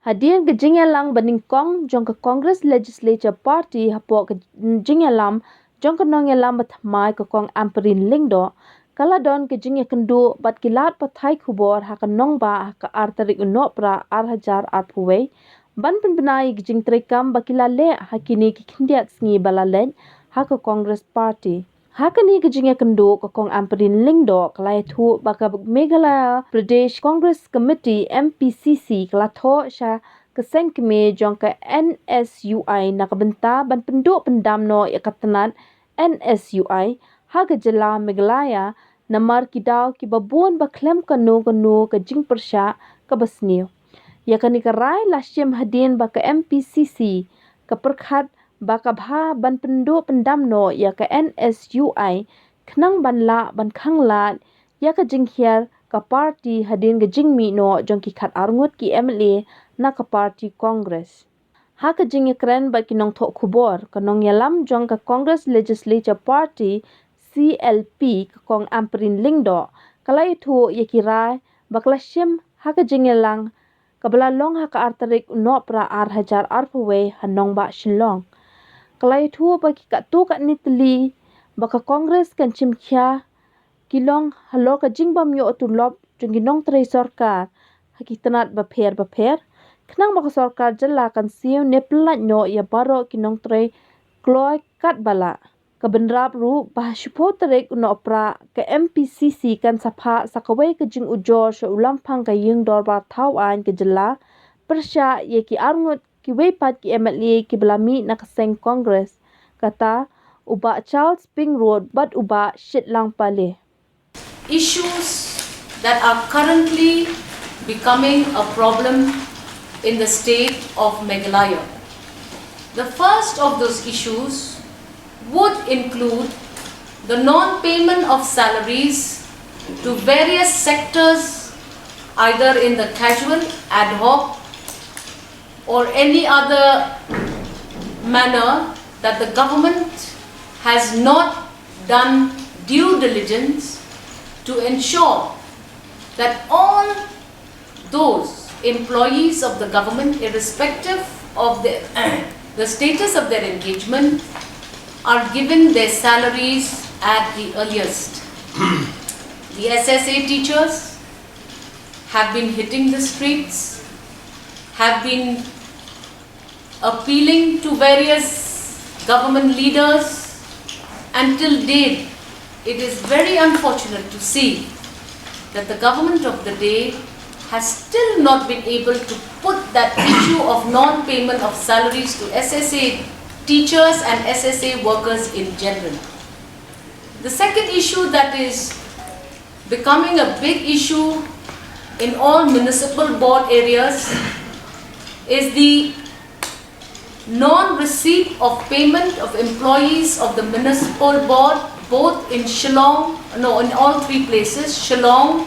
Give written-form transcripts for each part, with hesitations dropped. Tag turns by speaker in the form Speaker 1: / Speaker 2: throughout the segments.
Speaker 1: Hadien ke jingialang nyngkong jong ke Congress Legislature Party hapoh ke jingialam jong ke nongialam thymmai ke Kong Ampareen Lyngdoh kaladon ke jingiakynduh bat kilat pathai KHUBOR ha ke nongbah ke Tarik Nohprah hajar puwei ban pynbna ke jingtreikam bakila le ha kine ke khyndiat sngi balalen ha ke Congress Party. Hakani ke jingiakynduh ke Kong Ampareen Lyngdoh kelai thu baka Meghalaya Pradesh Congress Committee MPCC kelatho sya ke Seng jong ke NSUI nak benta ban penduk pendamno ikatanat NSUI ha ke jela Meghalaya namar kidau ki babun baklem kanu ke jing Pyrshah ke basniu. Yakani ke rai lasyem Hadien baka MPCC ke perkhat baka Phah ban penduk pendamno ya ke NSUI kenang ban la ban khanglat ya ke jinghiar ke parti Hadien ke jingmi no jong ki khat Arngut ki MLA na ke parti Congress. Ha ke jingikren ba ki nong thok KHUBOR ke nongialam jong ke Congress Legislature Party CLP ke Kong Ampareen Lyngdoh kalai thu ya ki rai baklasyem ha ke jingialang kabelalong ha ke Tarik Nohprah hajar puwei nongbah shillong. Kalai thu bagi kat tu kat ni teli baka Congress kan chimkhya kilong halo ka jingbam yo tu lob jungginong trei sarkar hakitanat bapher kenang baka sarkar jela kan siu ne pelat nyo ya baro kinong trei kloi kat bala kebenrap ru bah shupo Tarik Nohprah ke MPCC kan sapa sakawai ke Jingujor seulam phang ka Lyngdoh ba thawan ke jela Pyrshah ye ki Arngut ki weipat ki MLA ki belami nak Seng Congress kata uba Charles Ping Road bat uba shitlang pale.
Speaker 2: Issues that are currently becoming a problem in the state of Meghalaya. The first of those issues would include the non-payment of salaries to various sectors either in the casual, ad hoc or any other manner that the government has not done due diligence to ensure that all those employees of the government, irrespective of the status of their engagement, are given their salaries at the earliest. The SSA teachers have been hitting the streets, have been appealing to various government leaders. Until date, it is very unfortunate to see that the government of the day has still not been able to put that issue of non-payment of salaries to SSA teachers and SSA workers in general. The second issue that is becoming a big issue in all municipal board areas is the non-receipt of payment of employees of the municipal board both in in all three places, Shillong,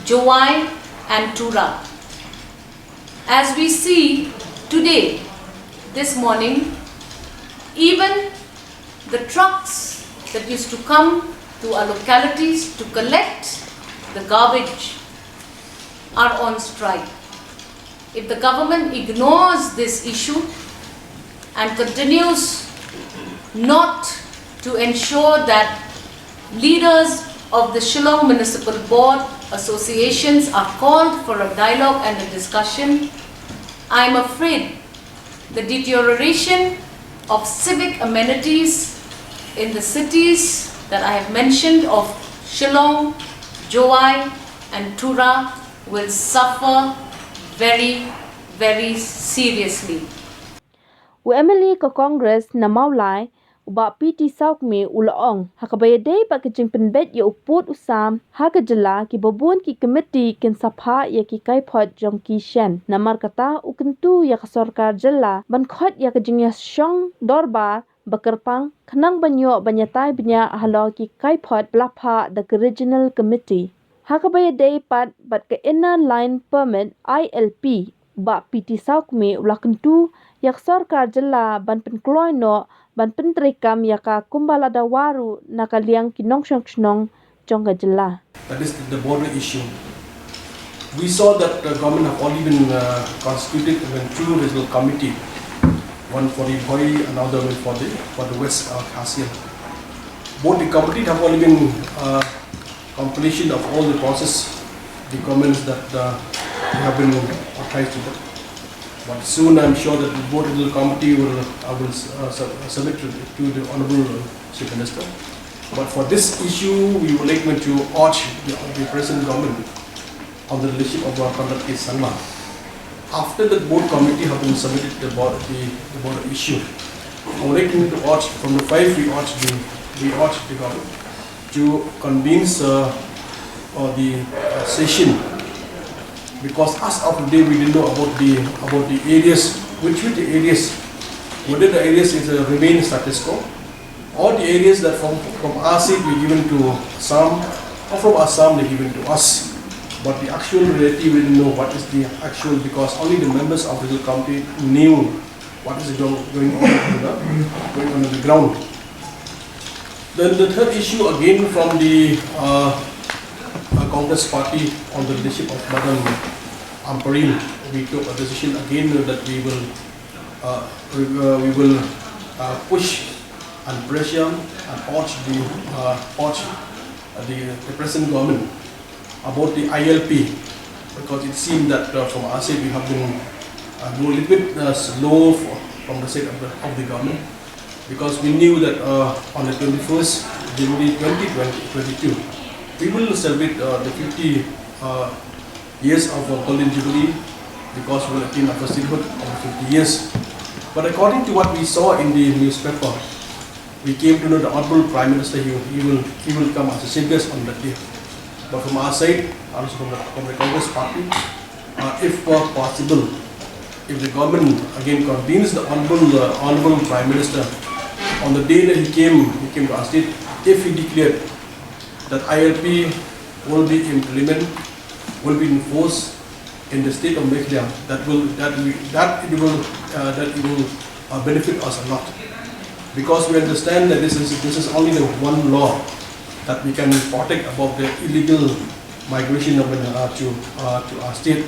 Speaker 2: Jowai and Tura. As we see today, this morning, even the trucks that used to come to our localities to collect the garbage are on strike. If the government ignores this issue and continues not to ensure that leaders of the Shillong Municipal Board associations are called for a dialogue and a discussion, I am afraid the deterioration of civic amenities in the cities that I have mentioned of Shillong, Jowai and Tura will suffer very, very seriously.
Speaker 1: MLA ke Congress na maulai uba PT saukme ulaong hakabayade pa kejing penbet ya uput usam hakajela ki babun ki committee kin sapha ya ki kaipot jong ki shen namar kata ukentu ya ke sarkar jela ban khot ya kejing ya syong dorbar bakerpang kenang banyo banyatai benya halo ki kaipot blapha the regional committee hakabayade pat bat ke inner line permit ILP ba PT saukme ulakentu yak sarkar jela ban penkloy no ban jingtreikam yaka kumbalada waru nakaliang kinong jong jela.
Speaker 3: That is the border issue. we saw that the government have already been constituted in two regional committee, one for the Hoi, another one for the West Khasi. Both the committee have already been completion of all the process, the comments that have been authorized to them. But soon I'm sure that the board regional committee will submit to the Honorable Chief Minister. But for this issue, we would like to urge the present government on the leadership of our conduct case Sanma. After the board committee have been submitted the board issue, I would like to urge from the five we urge the government to convince the session, because as of today we didn't know about the areas, which the areas, whether the areas is remain status quo, or the areas that from our side we given to Assam, or from Assam they given to us. But the actual reality we didn't know what is the actual, because only the members of the regional committee knew what is going on the ground. Then the third issue again from the Congress Party on the leadership of Madam Ampareen, we took a decision again that we will push and pressure and urge the present government about the ILP, because it seemed that from our side we have been a little bit slow from the side of the government, because we knew that on the 21st January 2022 we will celebrate the 50 years of Golden Jubilee, because we will attain our statehood of 50 years. But according to what we saw in the newspaper, we came to know the Honorable Prime Minister, he will come as a singers on that day. But from our side, also from the Congress Party, if possible, if the government again convenes the Honorable Prime Minister on the day that he came to our state, if he declared that ILP will be implemented, will be enforced in the state of Meghalaya, that it will benefit us a lot, because we understand that this is only the one law that we can protect about the illegal migration to our state.